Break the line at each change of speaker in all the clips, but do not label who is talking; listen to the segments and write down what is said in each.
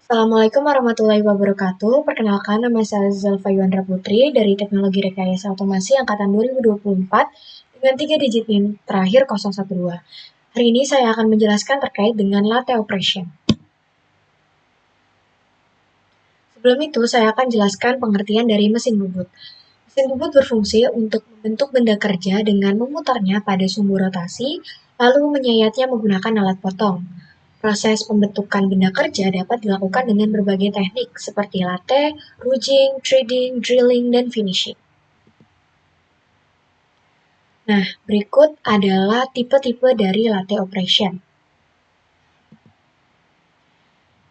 Assalamualaikum warahmatullahi wabarakatuh. Perkenalkan, nama saya Zalfa Yuandra Putri dari Teknologi Rekayasa Otomasi Angkatan 2024 dengan 3 digit NIM terakhir 012. Hari ini saya akan menjelaskan terkait dengan latte operation. Sebelum itu, saya akan jelaskan pengertian dari mesin bubut. Mesin bubut berfungsi untuk membentuk benda kerja dengan memutarnya pada sumbu rotasi, lalu menyayatnya menggunakan alat potong. Proses pembentukan benda kerja dapat dilakukan dengan berbagai teknik seperti latte, ruging, threading, drilling, dan finishing. Nah, berikut adalah tipe-tipe dari latte operation.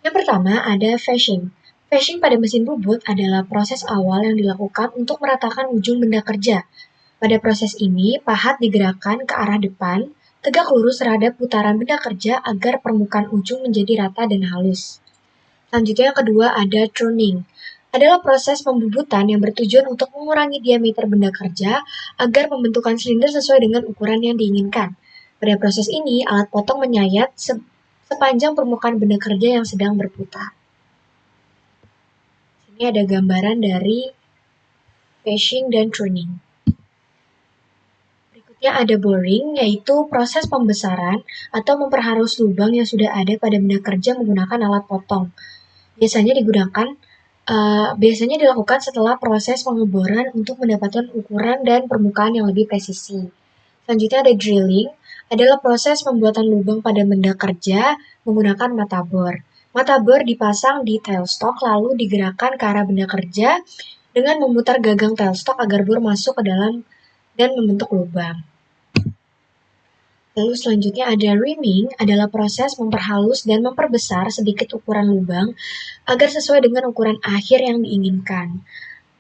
Yang pertama ada fashing. Fashing pada mesin bubut adalah proses awal yang dilakukan untuk meratakan ujung benda kerja. Pada proses ini, pahat digerakkan ke arah depan, tegak lurus terhadap putaran benda kerja agar permukaan ujung menjadi rata dan halus. Selanjutnya yang kedua ada tuning. Adalah proses pembubutan yang bertujuan untuk mengurangi diameter benda kerja agar pembentukan silinder sesuai dengan ukuran yang diinginkan. Pada proses ini, alat potong menyayat sepanjang permukaan benda kerja yang sedang berputar. Ini ada gambaran dari fashing dan tuning. Berikutnya ada boring, yaitu proses pembesaran atau memperhalus lubang yang sudah ada pada benda kerja menggunakan alat potong. Biasanya dilakukan setelah proses pengeboran untuk mendapatkan ukuran dan permukaan yang lebih presisi. Selanjutnya ada drilling, adalah proses pembuatan lubang pada benda kerja menggunakan mata bor. Mata bor dipasang di tailstock lalu digerakkan ke arah benda kerja dengan memutar gagang tailstock agar bor masuk ke dalam dan membentuk lubang. Lalu selanjutnya ada rimming, adalah proses memperhalus dan memperbesar sedikit ukuran lubang agar sesuai dengan ukuran akhir yang diinginkan.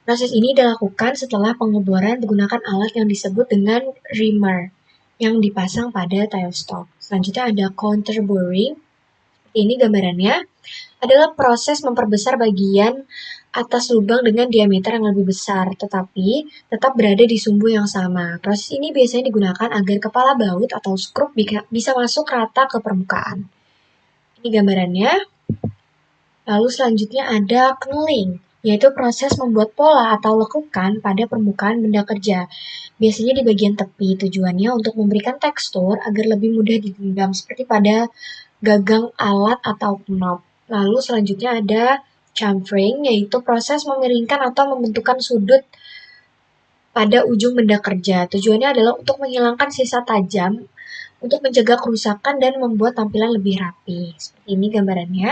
Proses ini dilakukan setelah pengeboran menggunakan alat yang disebut dengan rimmer yang dipasang pada tailstock. Selanjutnya ada counter boring. Seperti ini gambarannya. Adalah proses memperbesar bagian atas lubang dengan diameter yang lebih besar, tetapi tetap berada di sumbu yang sama. Proses ini biasanya digunakan agar kepala baut atau skrup bisa masuk rata ke permukaan. Ini gambarannya. Lalu selanjutnya ada knolling, yaitu proses membuat pola atau lekukan pada permukaan benda kerja. Biasanya di bagian tepi, tujuannya untuk memberikan tekstur agar lebih mudah digenggam seperti pada gagang alat atau knob. Lalu selanjutnya ada chamfering, yaitu proses memiringkan atau membentukkan sudut pada ujung benda kerja. Tujuannya adalah untuk menghilangkan sisa tajam, untuk mencegah kerusakan dan membuat tampilan lebih rapi. Seperti ini gambarannya.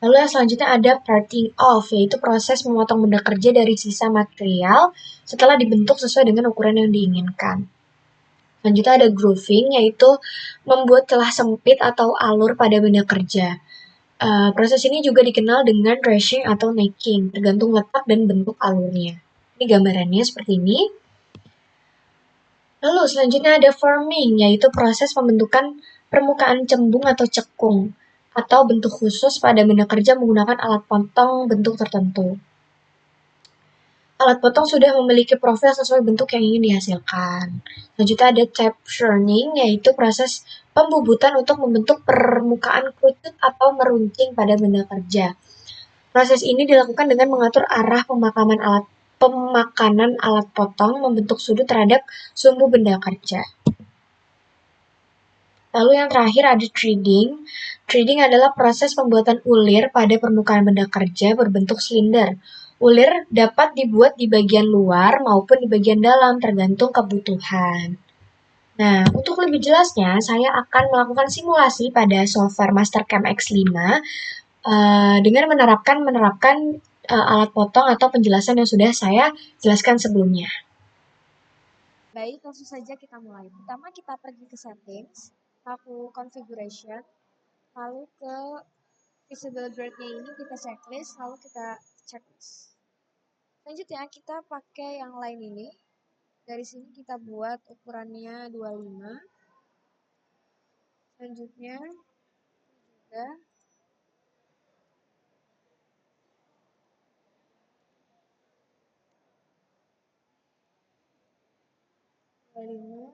Lalu yang selanjutnya ada parting off, yaitu proses memotong benda kerja dari sisa material setelah dibentuk sesuai dengan ukuran yang diinginkan. Selanjutnya ada grooving, yaitu membuat celah sempit atau alur pada benda kerja. Proses ini juga dikenal dengan tracing atau necking, tergantung letak dan bentuk alurnya. Ini gambarannya seperti ini. Lalu selanjutnya ada forming, yaitu proses pembentukan permukaan cembung atau cekung, atau bentuk khusus pada benda kerja menggunakan alat potong bentuk tertentu. Alat potong sudah memiliki profil sesuai bentuk yang ingin dihasilkan. Selanjutnya ada tape churning, yaitu proses pembubutan untuk membentuk permukaan kerucut atau meruncing pada benda kerja. Proses ini dilakukan dengan mengatur arah pemakanan alat potong membentuk sudut terhadap sumbu benda kerja. Lalu yang terakhir ada threading. Threading adalah proses pembuatan ulir pada permukaan benda kerja berbentuk silinder. Ulir dapat dibuat di bagian luar maupun di bagian dalam tergantung kebutuhan. Nah, untuk lebih jelasnya, saya akan melakukan simulasi pada software Mastercam X5 dengan menerapkan alat potong atau penjelasan yang sudah saya jelaskan sebelumnya.
Baik, langsung saja kita mulai. Pertama kita pergi ke settings, lalu configuration, lalu ke visible grade-nya ini kita checklist, lalu kita checklist. Selanjutnya kita pakai yang lain ini. Dari sini kita buat ukurannya 25. Selanjutnya juga lima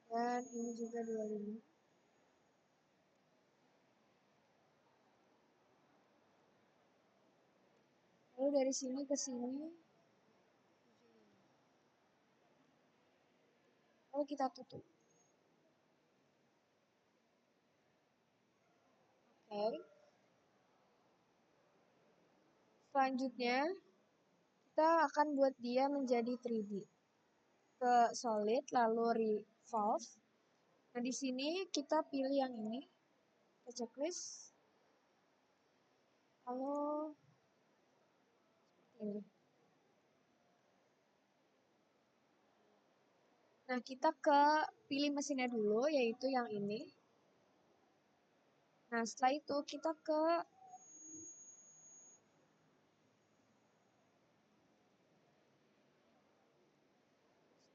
dan ini juga 25. Lalu dari sini ke sini, lalu kita tutup. Oke. Selanjutnya, kita akan buat dia menjadi 3D. Ke solid, lalu revolve. Nah, di sini kita pilih yang ini. Kita checklist. Lalu ini. Nah, kita ke pilih mesinnya dulu, yaitu yang ini. Nah, setelah itu kita ke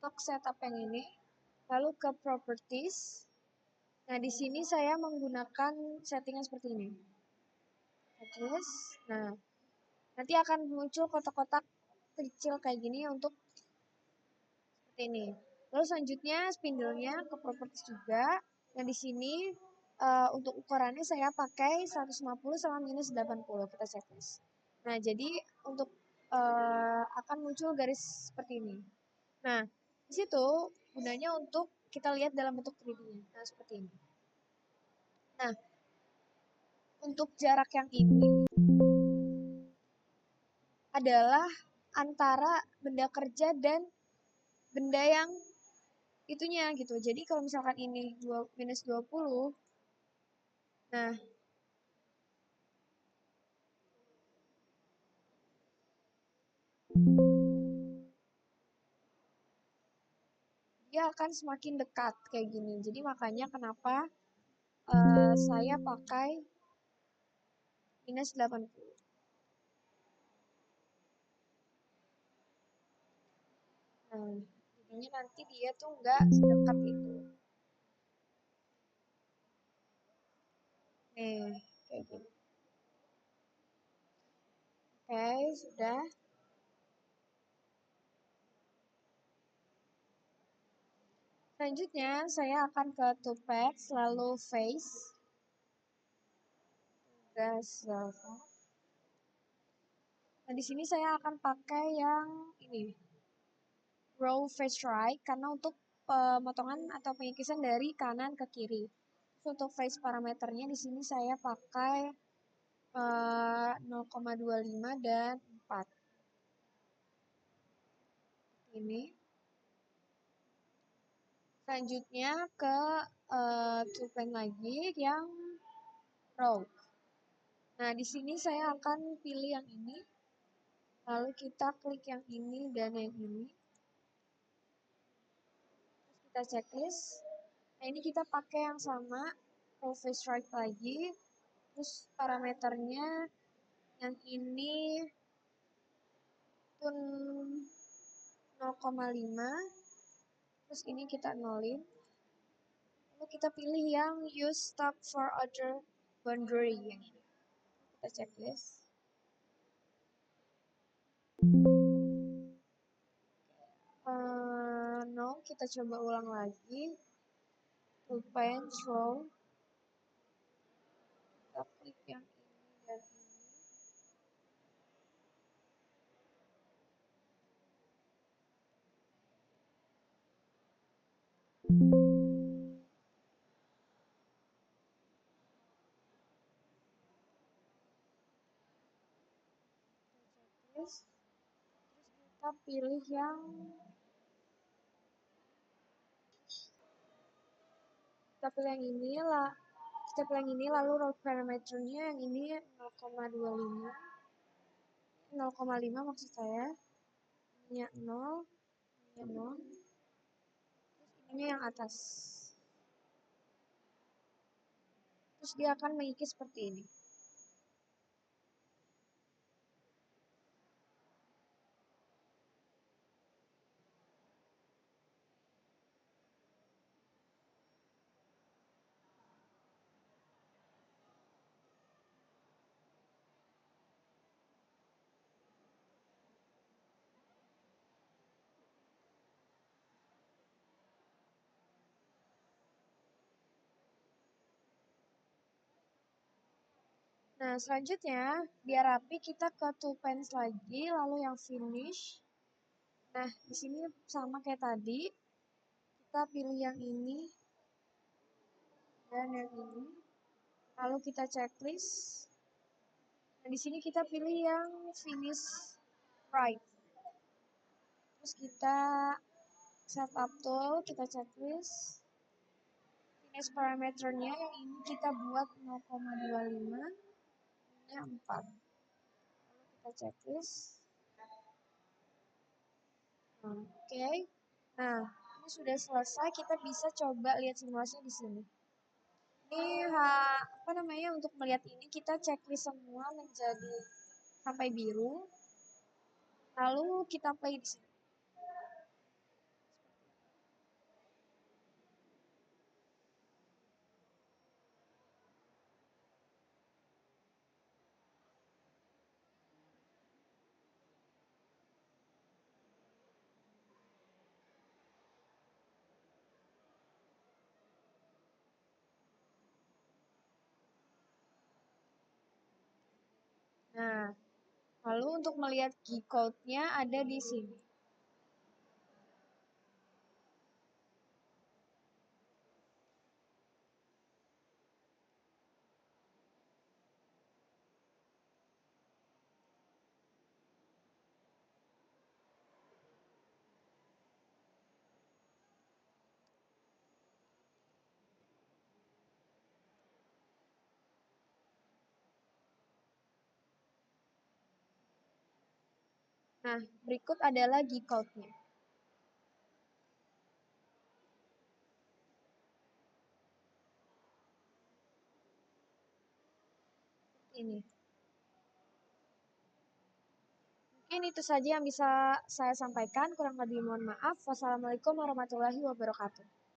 stock setup yang ini, lalu ke properties. Nah, di sini saya menggunakan settingan seperti ini. Terus, nah, nanti akan muncul kotak-kotak kecil kayak gini untuk seperti ini. Lalu selanjutnya spindle-nya ke properties juga. Nah, di sini untuk ukurannya saya pakai 150 sama minus 80. Kita checklist. Nah, jadi untuk akan muncul garis seperti ini. Nah, di situ gunanya untuk kita lihat dalam bentuk 3D-nya. Nah, seperti ini. Nah, untuk jarak yang ini adalah antara benda kerja dan benda yang itunya gitu. Jadi kalau misalkan ini minus 20, nah dia akan semakin dekat kayak gini. Jadi makanya kenapa saya pakai minus 80. Nah, jadinya nanti dia tuh nggak sedekat itu. Nih, kayak gini. Oke, sudah. Selanjutnya, saya akan ke Toolpath, lalu Face. Nah, di sini saya akan pakai yang ini, Row Face Right, karena untuk pemotongan atau pengikisan dari kanan ke kiri. Terus untuk face parameternya di sini saya pakai 0,25 dan 4. Ini. Selanjutnya ke toolpan lagi yang row. Nah, di sini saya akan pilih yang ini. Lalu kita klik yang ini dan yang ini. Terus kita checklist. Nah, ini kita pakai yang sama, row face right lagi. Terus parameternya yang ini pun 0,5. Terus ini kita nolin. Lalu kita pilih yang use stop for other boundary yang ini. Kita checklist. No, kita coba ulang lagi. Toolpan row. Kita klik yang ini dan ini. Terus kita pilih yang ini lah. Kita pilih yang ini lalu row parameternya yang ini 0,25. 0,5 maksud saya. Ini 0, ini 0. Terus ini yang atas. Terus dia akan mengikis seperti ini. Nah, selanjutnya, biar rapi kita ke two pens lagi, lalu yang finish. Nah, di sini sama kayak tadi, kita pilih yang ini dan yang ini. Lalu kita checklist. Nah, di sini kita pilih yang finish right. Terus kita setup tool, kita checklist. Finish parameternya yang ini kita buat 0,25, ini 4. Lalu kita checklist. Oke. Nah, ini sudah selesai. Kita bisa coba lihat simulasinya di sini. Ini apa namanya, untuk melihat ini kita checklist semua menjadi sampai biru. Lalu kita play di sini. Nah, lalu untuk melihat key code-nya ada di sini. Nah, berikut adalah key code-nya. Ini. Mungkin itu saja yang bisa saya sampaikan. Kurang lebih mohon maaf. Wassalamualaikum warahmatullahi wabarakatuh.